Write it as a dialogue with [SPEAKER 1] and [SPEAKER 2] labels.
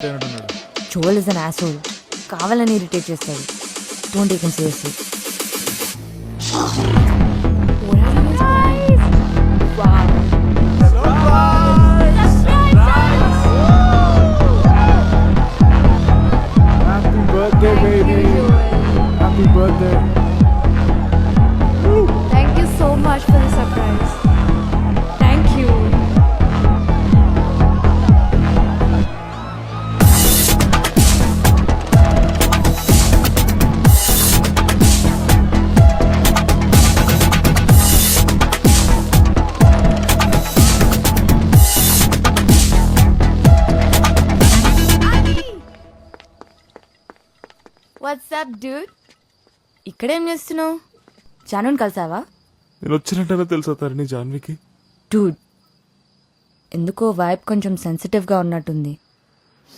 [SPEAKER 1] Joel is an asshole. కావాలని irritate చేస్తాడు. Don't take him seriously.
[SPEAKER 2] Happy birthday, baby. Happy birthday.
[SPEAKER 3] Thank you so much for the surprise. Thank you.
[SPEAKER 1] What's up, dude? ఇక్కడేం చేస్తున్నావు? జానుని కలిసావా?
[SPEAKER 2] నేను వచ్చినట్టు తెలుసా తరుణి జాన్వికి?
[SPEAKER 1] Dude, ఎందుకో vibe కొంచెం సెన్సిటివ్గా ఉన్నట్టుంది.